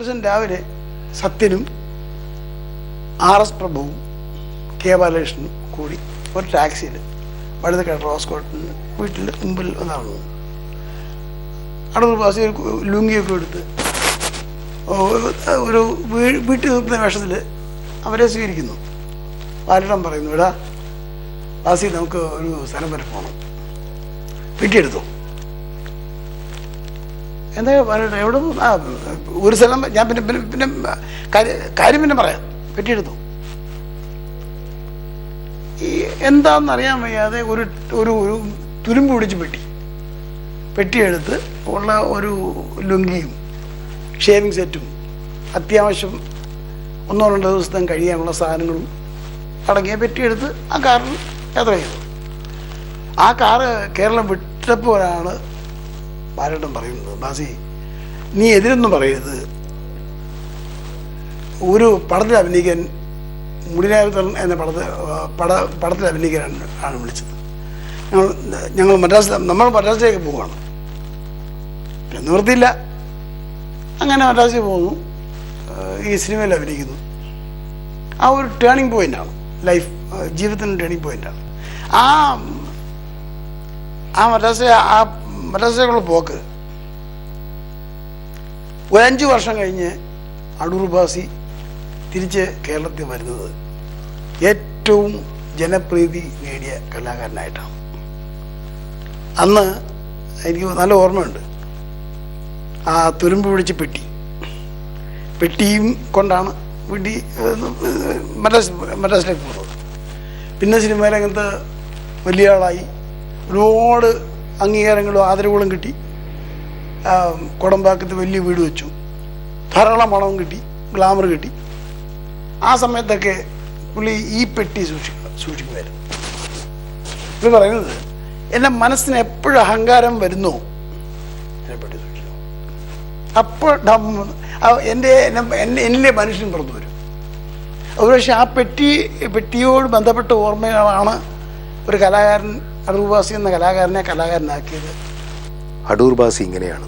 ദിവസം രാവിലെ സത്യനും RS പ്രഭുവും കെ ബാലകൃഷ്ണനും കൂടി ഒരു ടാക്സിയിൽ വഴുതക്കര റോസ് കോട്ടിന് വീട്ടിൽ മുമ്പിൽ വന്നാണ്. അടൂർ ബാസി ലുങ്കിയൊക്കെ എടുത്ത് ഒരു വീട്ടിൽ നിൽക്കുന്ന വേഷത്തിൽ അവരെ സ്വീകരിക്കുന്നു. ബാലടം പറയുന്നു, എടാ ബാസി നമുക്ക് ഒരു സ്ഥലം വരെ പോകണം, പെട്ടിയെടുത്തു. എന്താ പറയട്ടെ, എവിടെ ഒരു സ്ഥലം ഞാൻ പിന്നെ പിന്നെ പിന്നെ കാര്യം പിന്നെ പറയാം. പെട്ടിയെടുത്തു. ഈ എന്താണെന്നറിയാൻ വയ്യാതെ ഒരു ഒരു ഒരു തുരുമ്പ് പിടിച്ച് പെട്ടിയെടുത്ത് ഉള്ള ഒരു ലുങ്കിയും ഷേവിങ് സെറ്റും അത്യാവശ്യം 1-2 ദിവസത്തേക്ക് കഴിയാനുള്ള സാധനങ്ങളും അടങ്ങിയ പെട്ടിയെടുത്ത് ആ കാറിൽ യാത്ര ചെയ്തു. ആ കാറ് കേരളം വിട്ടപ്പോഴാണ് ബാലട്ടൻ പറയുന്നത്, ബാസി നീ എതിരൊന്നും പറയരുത്, ഒരു പടത്തിൽ അഭിനയിക്കാൻ മുടിനായകൻ എന്ന പടത്തിൽ അഭിനയിക്കാനാണ് വിളിച്ചത്. നമ്മൾ മദ്രാസിലേക്ക് പോവുകയാണ്. നിവൃത്തിയില്ല, അങ്ങനെ മദ്രാസിൽ പോകുന്നു, ഈ സിനിമയിൽ അഭിനയിക്കുന്നു. ആ ഒരു ടേണിംഗ് പോയിൻ്റാണ് ലൈഫ്, ജീവിതത്തിൻ്റെ ടേണിംഗ് പോയിൻ്റാണ് ആ മദ്രാസിലേക്കുള്ള പോക്ക്. ഒരു 5 വർഷം കഴിഞ്ഞ് അടൂർ ബാസി തിരിച്ച് കേരളത്തിൽ വരുന്നത് ഏറ്റവും ജനപ്രീതി നേടിയ കലാകാരനായിട്ടാണ്. അന്ന് എനിക്ക് നല്ല ഓർമ്മയുണ്ട്, ആ തുരുമ്പ് പിടിച്ച് പെട്ടിയും കൊണ്ടാണ് മദ്രാസിലേക്ക് പോകുന്നത്. പിന്നെ സിനിമാ രംഗത്ത് വലിയ ആളായി, ഒരുപാട് അംഗീകാരങ്ങളും ആദരവുകളും കിട്ടി. കുടമ്പാക്കത്ത് വലിയ വീട് വെച്ചു, ധാരാളം പണവും കിട്ടി, ഗ്ലാമർ കിട്ടി. ആ സമയത്തൊക്കെ പുള്ളി ഈ പെട്ടി സൂക്ഷിക്കുമായിരുന്നു. ഇത് പറയുന്നത്, എൻ്റെ മനസ്സിന് എപ്പോഴും അഹങ്കാരം വരുന്നോ എന്നെ പെട്ടി സൂക്ഷിക്കും. അപ്പോൾ എന്നിലെ മനുഷ്യൻ പുറത്തു വരും. ഒരുപക്ഷെ ആ പെട്ടിയോട് ബന്ധപ്പെട്ട ഓർമ്മകളാണ് ഒരു കലാകാരൻ, അടൂർ ബാസി എന്ന കലാകാരനാക്കിയത്. അടൂർ ബാസി ഇങ്ങനെയാണ്,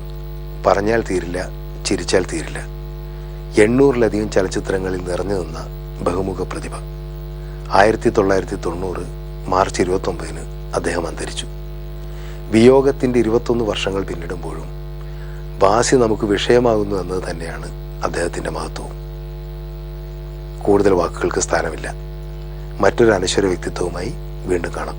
പറഞ്ഞാൽ തീരില്ല, ചിരിച്ചാൽ തീരില്ല. 800-ലധികം ചലച്ചിത്രങ്ങളിൽ നിറഞ്ഞു നിന്ന ബഹുമുഖ പ്രതിഭ. 1990 മാർച്ച് 29 അദ്ദേഹം അന്തരിച്ചു. വിയോഗത്തിൻ്റെ 21 വർഷങ്ങൾ പിന്നിടുമ്പോഴും ബാസി നമുക്ക് വിഷയമാകുന്നു എന്നത് തന്നെയാണ് അദ്ദേഹത്തിൻ്റെ മഹത്വവും. കൂടുതൽ വാക്കുകൾക്ക് സ്ഥാനമില്ല. മറ്റൊരു അനശ്വര വ്യക്തിത്വവുമായി വീണ്ടും കാണാം.